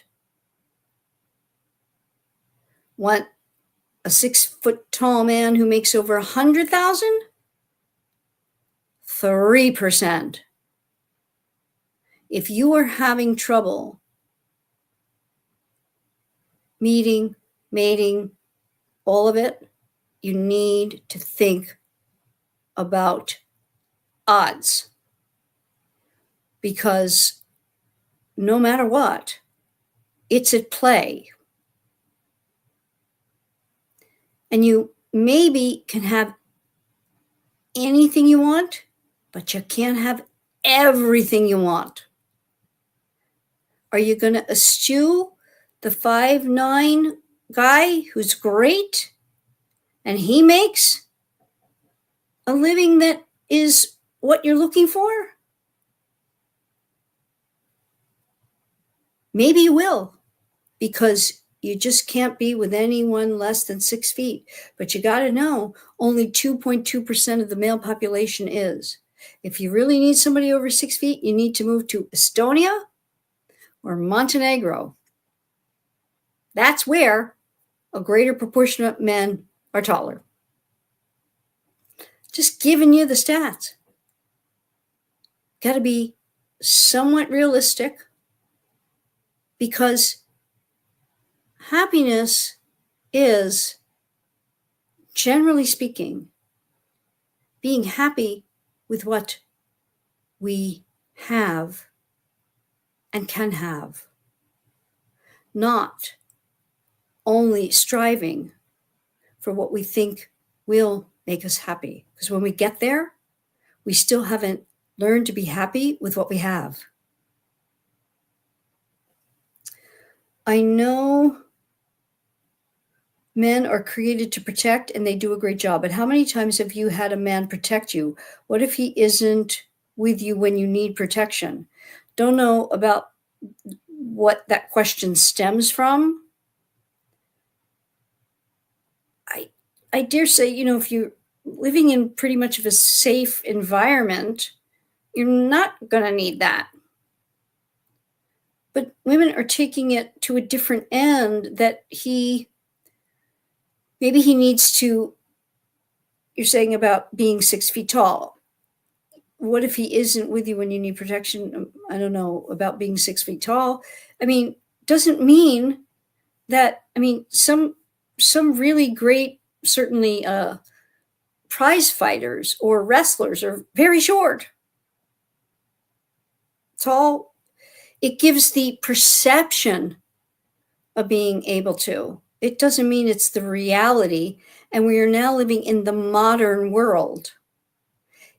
Want a 6-foot tall man who makes over 100,000? 3%. If you are having trouble meeting, mating, all of it, you need to think about odds. Because no matter what, it's at play. And you maybe can have anything you want, but you can't have everything you want. Are you going to eschew the 5'9" guy who's great and he makes a living that is what you're looking for? Maybe you will, because you just can't be with anyone less than 6 feet. But you got to know only 2.2% of the male population is. If you really need somebody over 6 feet, you need to move to Estonia or Montenegro. That's where a greater proportion of men are taller. Just giving you the stats. Got to be somewhat realistic, because happiness is, generally speaking, being happy with what we have and can have, not only striving for what we think will make us happy. Because when we get there, we still haven't learned to be happy with what we have. I know men are created to protect, and they do a great job. But how many times have you had a man protect you? What if he isn't with you when you need protection? Don't know about what that question stems from. I dare say, if you're living in pretty much of a safe environment, you're not going to need that. But women are taking it to a different end, that maybe he needs to, you're saying about being 6 feet tall. What if he isn't with you when you need protection? I don't know about being 6 feet tall. Doesn't mean that, some really great, certainly prize fighters or wrestlers are very short. It gives the perception of being able to. It doesn't mean it's the reality. And we are now living in the modern world.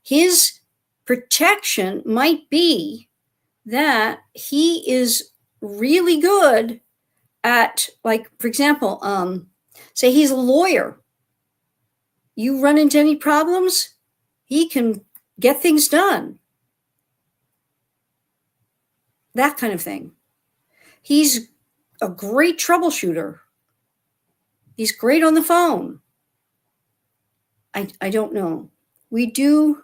His protection might be that he is really good at, like, for example, say he's a lawyer. You run into any problems, he can get things done. That kind of thing. He's a great troubleshooter. He's great on the phone. I don't know. We do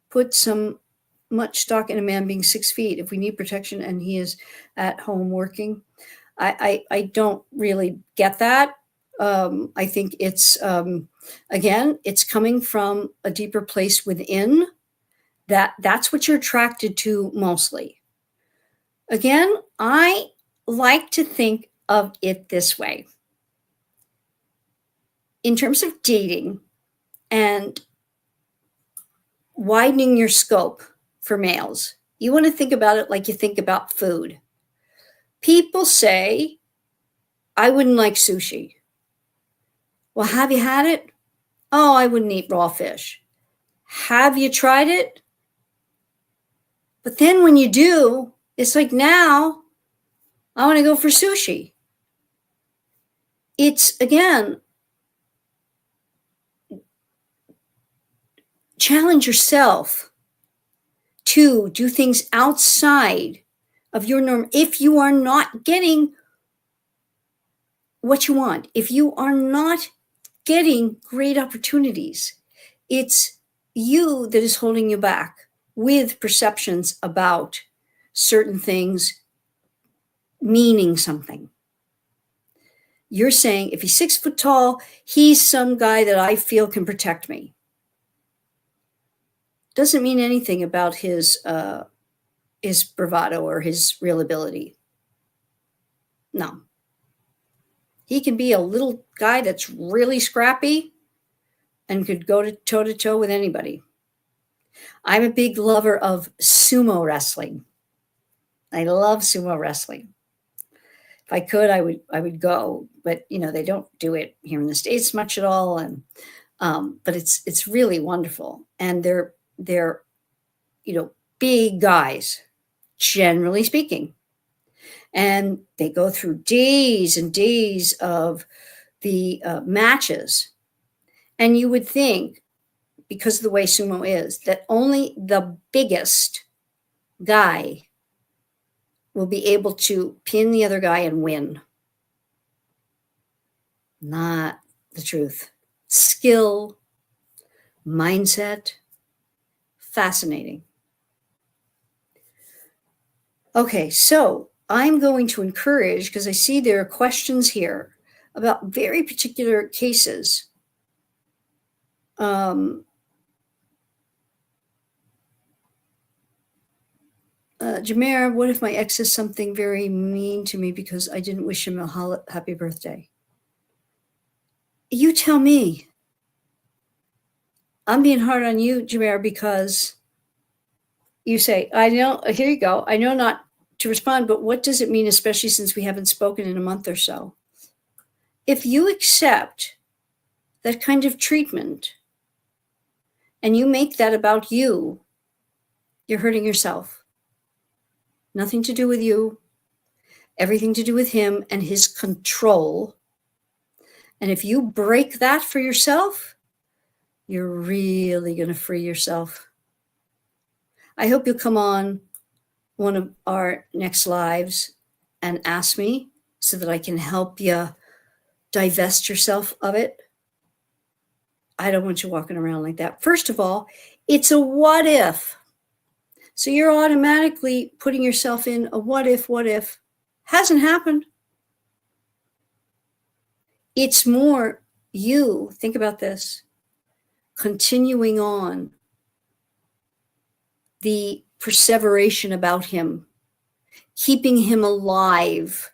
put much stock in a man being 6 feet if we need protection and he is at home working. I don't really get that. I think it's, again, it's coming from a deeper place within. That's what you're attracted to mostly. Again, I like to think of it this way. in terms of dating and widening your scope for males, you want to think about it like you think about food. People say, I wouldn't like sushi. Well, have you had it? Oh, I wouldn't eat raw fish. Have you tried it? But then when you do, it's like, now I want to go for sushi. It's, again, challenge yourself to do things outside of your norm. If you are not getting what you want, if you are not getting great opportunities, it's you that is holding you back with perceptions about certain things meaning something. You're saying, if he's 6 foot tall, he's some guy that I feel can protect me. Doesn't mean anything about his bravado or his real ability. No. He can be a little guy that's really scrappy and could go toe to toe with anybody. I'm a big lover of sumo wrestling. I love sumo wrestling. If I could, I would go, but they don't do it here in the States much at all. And but it's really wonderful, and they're big guys, generally speaking, and they go through days and days of the matches, and you would think, because of the way sumo is, that only the biggest guy will be able to pin the other guy and win. Not the truth. Skill, mindset, fascinating. Okay, so I'm going to encourage, because I see there are questions here about very particular cases. Jameer, what if my ex says something very mean to me because I didn't wish him a happy birthday? You tell me. I'm being hard on you, Jameer, because you say, I know, here you go. I know not to respond, but what does it mean, especially since we haven't spoken in a month or so? If you accept that kind of treatment and you make that about you, you're hurting yourself. Nothing to do with you, everything to do with him and his control. And if you break that for yourself, you're really going to free yourself. I hope you'll come on one of our next lives and ask me so that I can help you divest yourself of it. I don't want you walking around like that. First of all, it's a what if. So you're automatically putting yourself in a what if. Hasn't happened. It's more you, think about this, continuing on the perseveration about him, keeping him alive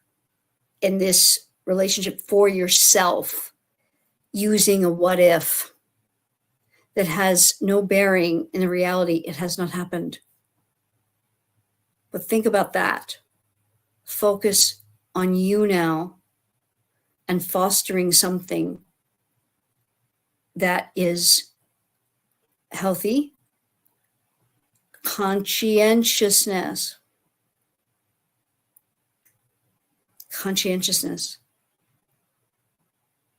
in this relationship for yourself, using a what if that has no bearing in the reality. It has not happened. But think about that. Focus on you now and fostering something that is healthy, conscientiousness,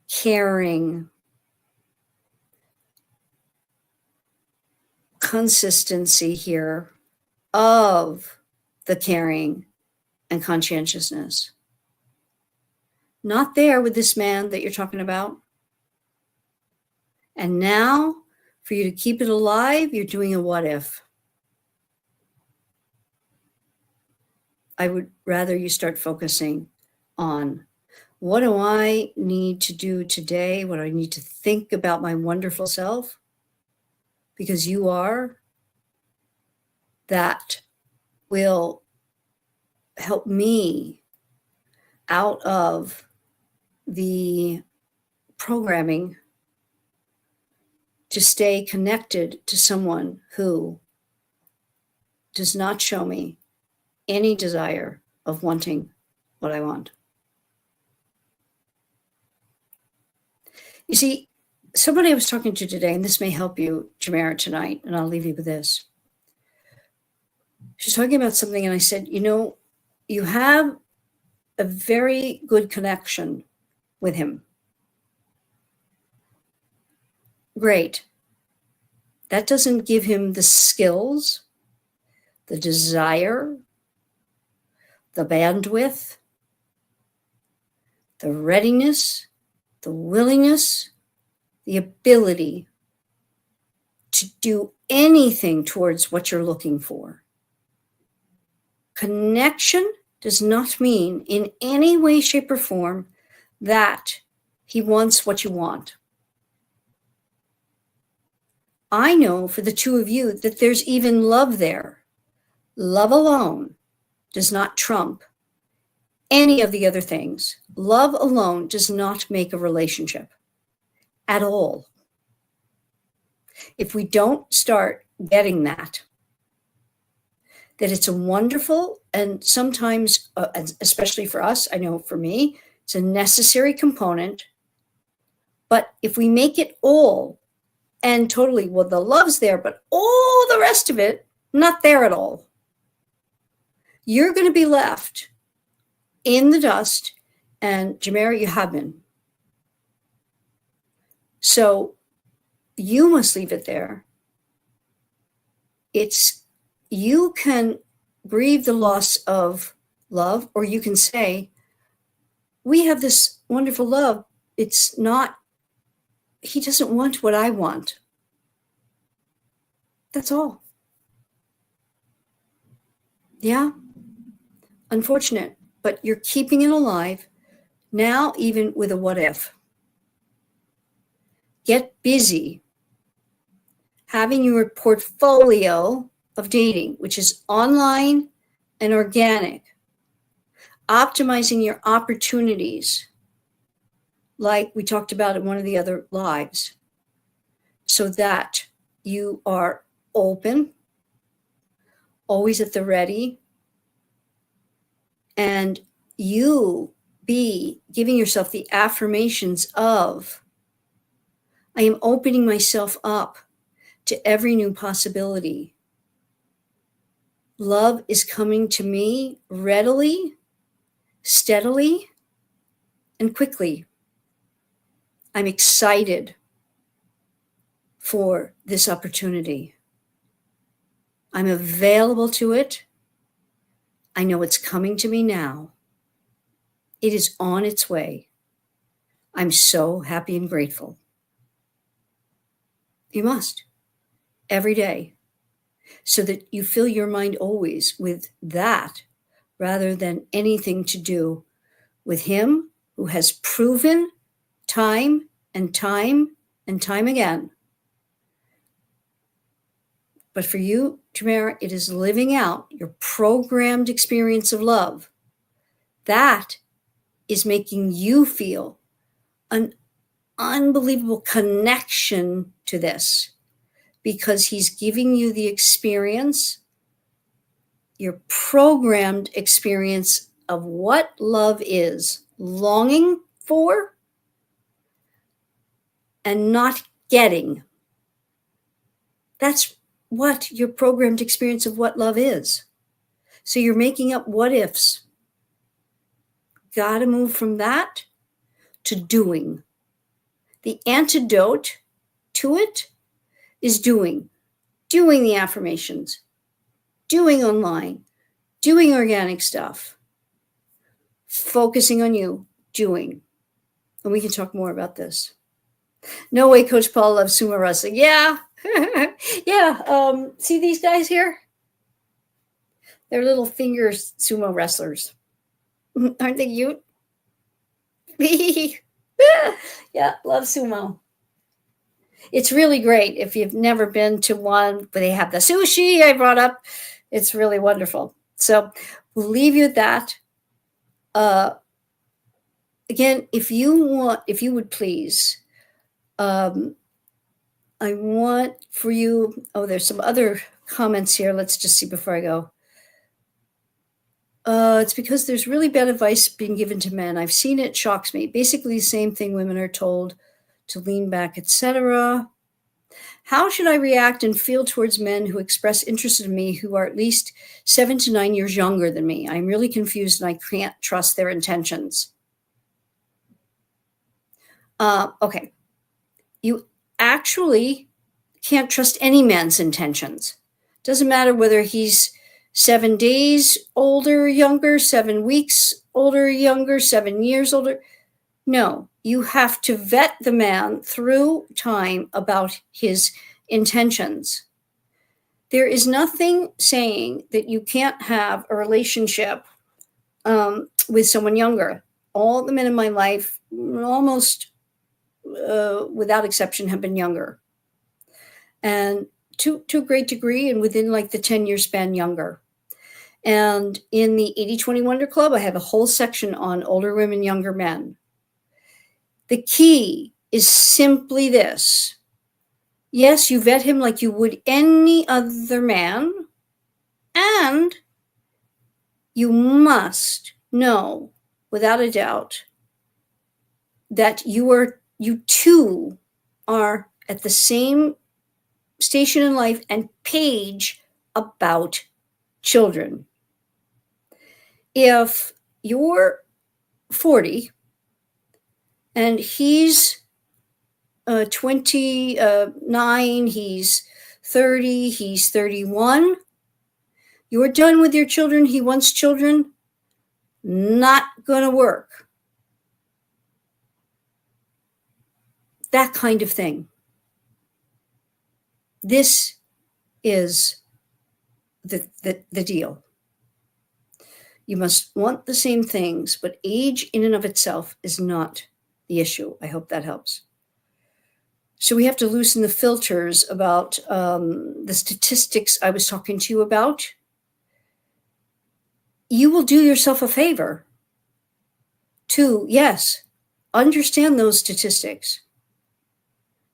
caring, consistency here of the caring and conscientiousness. Not there with this man that you're talking about. And now, for you to keep it alive, you're doing a what if. I would rather you start focusing on, what do I need to do today? What do I need to think about my wonderful self? Because you are, that will help me out of the programming to stay connected to someone who does not show me any desire of wanting what I want. You see, somebody I was talking to today, and this may help you, Jamara, tonight, and I'll leave you with this. She's talking about something, and I said, you have a very good connection with him. Great. That doesn't give him the skills, the desire, the bandwidth, the readiness, the willingness, the ability to do anything towards what you're looking for. Connection does not mean in any way, shape, or form that he wants what you want. I know for the two of you that there's even love there. Love alone does not trump any of the other things. Love alone does not make a relationship at all. If we don't start getting that it's a wonderful, and sometimes, especially for us, I know for me, it's a necessary component. But if we make it all and totally, well, the love's there, but all the rest of it, not there at all, you're going to be left in the dust, and Jamara, you have been. So you must leave it there. You can grieve the loss of love, or you can say, we have this wonderful love. It's not, he doesn't want what I want. That's all. Yeah. Unfortunate, but you're keeping it alive now, even with a what if. Get busy having your portfolio of dating, which is online and organic, optimizing your opportunities, like we talked about in one of the other lives, so that you are open, always at the ready, and you be giving yourself the affirmations of, I am opening myself up to every new possibility. Love is coming to me readily, steadily, and quickly. I'm excited for this opportunity. I'm available to it. I know it's coming to me now. It is on its way. I'm so happy and grateful. You must, every day, so that you fill your mind always with that rather than anything to do with him who has proven time and time and time again. But for you, Tamara, it is living out your programmed experience of love. That is making you feel an unbelievable connection to this, because he's giving you the experience, your programmed experience of what love is, longing for and not getting. That's what your programmed experience of what love is. So you're making up what ifs. Got to move from that to doing. The antidote to it is doing the affirmations, doing online, doing organic stuff, focusing on you, doing. And we can talk more about this. No way Coach Paul loves sumo wrestling. Yeah. Yeah. See these guys here? They're little finger sumo wrestlers. Aren't they cute? Yeah, love sumo. It's really great if you've never been to one, but they have the sushi I brought up. It's really wonderful. So we'll leave you at that. Again, if you would please I want for you, there's some other comments here. Let's just see before I go. It's because there's really bad advice being given to men. I've seen it, shocks me. Basically the same thing women are told to lean back, etc. How should I react and feel towards men who express interest in me who are at least 7 to 9 years younger than me? I'm really confused and I can't trust their intentions. Okay. You actually can't trust any man's intentions. Doesn't matter whether he's 7 days older, younger, 7 weeks older, younger, 7 years older. No, you have to vet the man through time about his intentions. There is nothing saying that you can't have a relationship with someone younger. All the men in my life, almost without exception, have been younger. And to a great degree, and within like the 10-year span, younger. And in the 80-20 Wonder Club, I have a whole section on older women, younger men. The key is simply this. Yes, you vet him like you would any other man, and you must know, without a doubt, that you too are at the same station in life and page about children. If you're 40 and he's 29, he's 30, he's 31, you're done with your children, he wants children, not going to work. That kind of thing. This is the deal. You must want the same things, but age in and of itself is not the issue. I hope that helps. So we have to loosen the filters about the statistics I was talking to you about. You will do yourself a favor to, yes, understand those statistics.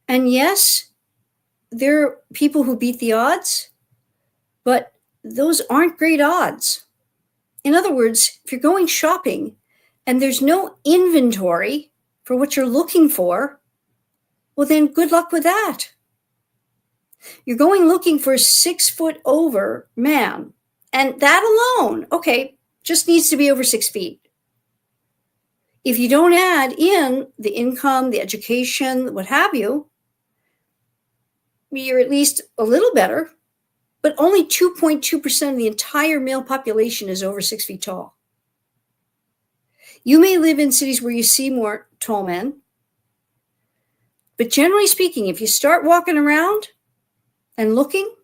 And yes, there are people who beat the odds, but those aren't great odds. In other words, if you're going shopping and there's no inventory for what you're looking for, well, then good luck with that. You're going looking for a 6 foot over man, and that alone, okay, just needs to be over 6 feet. If you don't add in the income, the education, what have you, you're at least a little better, but only 2.2% of the entire male population is over 6 feet tall. You may live in cities where you see more tall men, but generally speaking, if you start walking around and looking,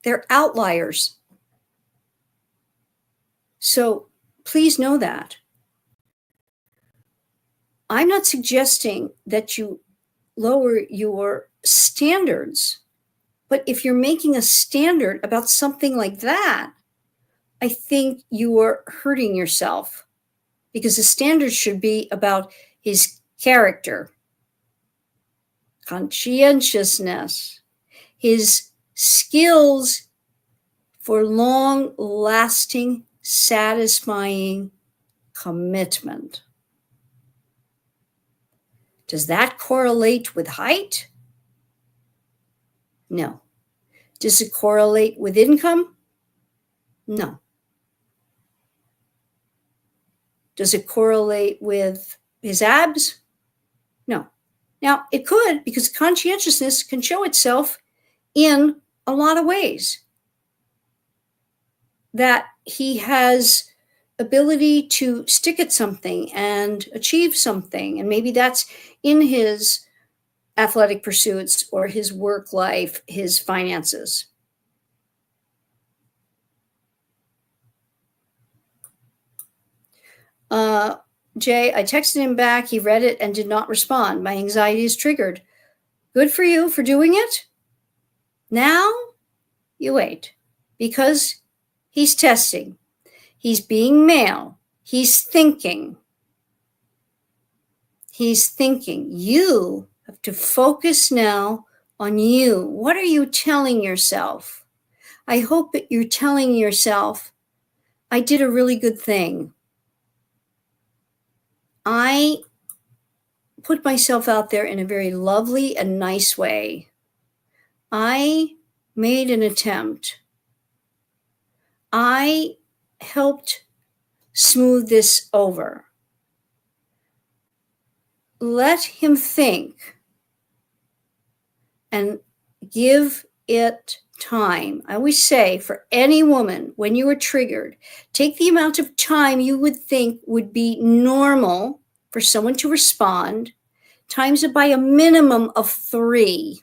they're outliers. So please know that. I'm not suggesting that you lower your standards, but if you're making a standard about something like that, I think you are hurting yourself, because the standard should be about his character, conscientiousness, his skills for long-lasting, satisfying commitment. Does that correlate with height? No. Does it correlate with income? No. Does it correlate with his abs? No. Now, it could, because conscientiousness can show itself in a lot of ways. That he has ability to stick at something and achieve something, and maybe that's in his athletic pursuits or his work life, his finances. Jay, I texted him back. He read it and did not respond. My anxiety is triggered. Good for you for doing it. Now you wait, because he's testing. He's being male. He's thinking. He's thinking. You have to focus now on you. What are you telling yourself? I hope that you're telling yourself, I did a really good thing. I put myself out there in a very lovely and nice way. I made an attempt. I helped smooth this over. Let him think and give it time. I always say for any woman, when you are triggered, take the amount of time you would think would be normal for someone to respond, times it by a minimum of 3.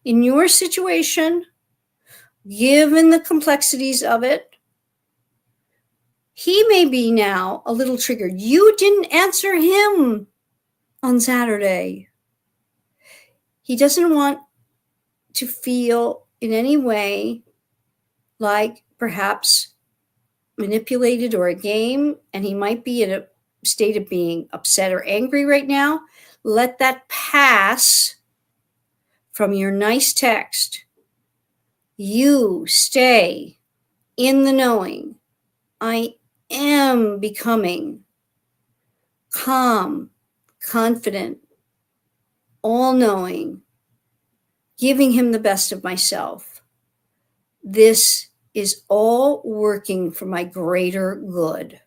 In your situation, given the complexities of it, he may be now a little triggered. You didn't answer him on Saturday. He doesn't want to feel in any way like perhaps manipulated or a game, and he might be in a state of being upset or angry right now. Let that pass from your nice text. You stay in the knowing. I am becoming calm, confident, all-knowing, giving him the best of myself. This is all working for my greater good.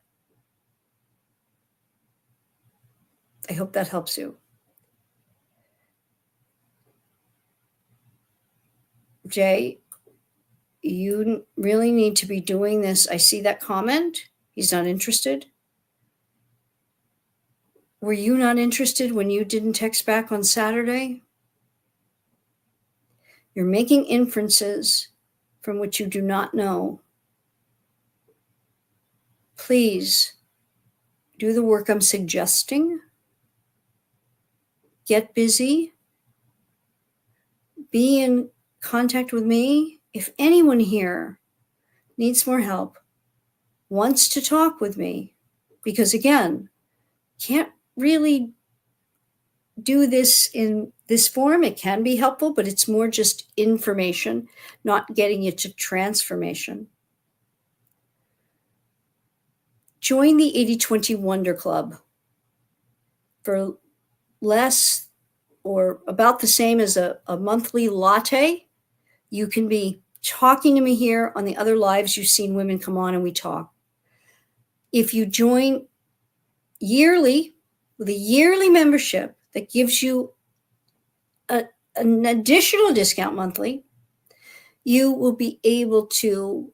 I hope that helps you. Jay, you really need to be doing this. I see that comment. He's not interested. Were you not interested when you didn't text back on Saturday? You're making inferences from which you do not know. Please do the work I'm suggesting. Get busy. Be in contact with me. If anyone here needs more help, wants to talk with me, because again, can't really do this in this form. It can be helpful, but it's more just information, not getting you to transformation. Join the 80/20 Wonder Club. For less or about the same as a monthly latte, you can be talking to me here on the other lives. You've seen women come on and we talk. If you join yearly with a yearly membership that gives you an additional discount monthly, you will be able to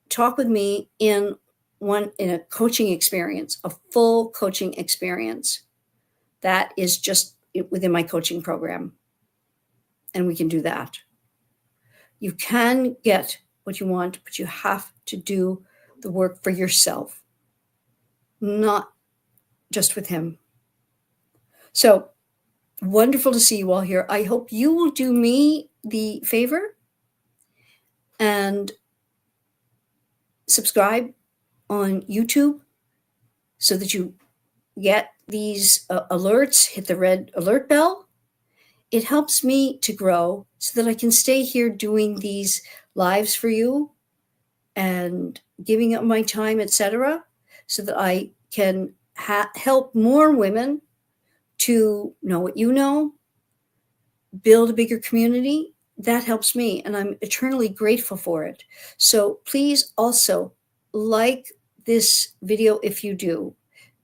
talk with me in a coaching experience, a full coaching experience that is just within my coaching program. And we can do that. You can get what you want, but you have to do the work for yourself, not just with him. So wonderful to see you all here. I hope you will do me the favor and subscribe on YouTube so that you get these alerts, hit the red alert bell. It helps me to grow so that I can stay here doing these lives for you and giving up my time, etc., so that I can help more women to know what you know, build a bigger community. That helps me, and I'm eternally grateful for it. So please also like this video if you do.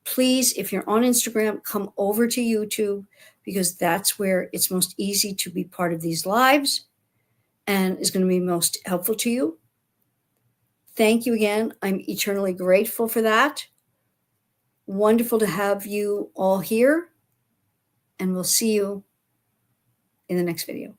Please, if you're on Instagram, come over to YouTube, because that's where it's most easy to be part of these lives and is going to be most helpful to you. Thank you again. I'm eternally grateful for that. Wonderful to have you all here, and we'll see you in the next video.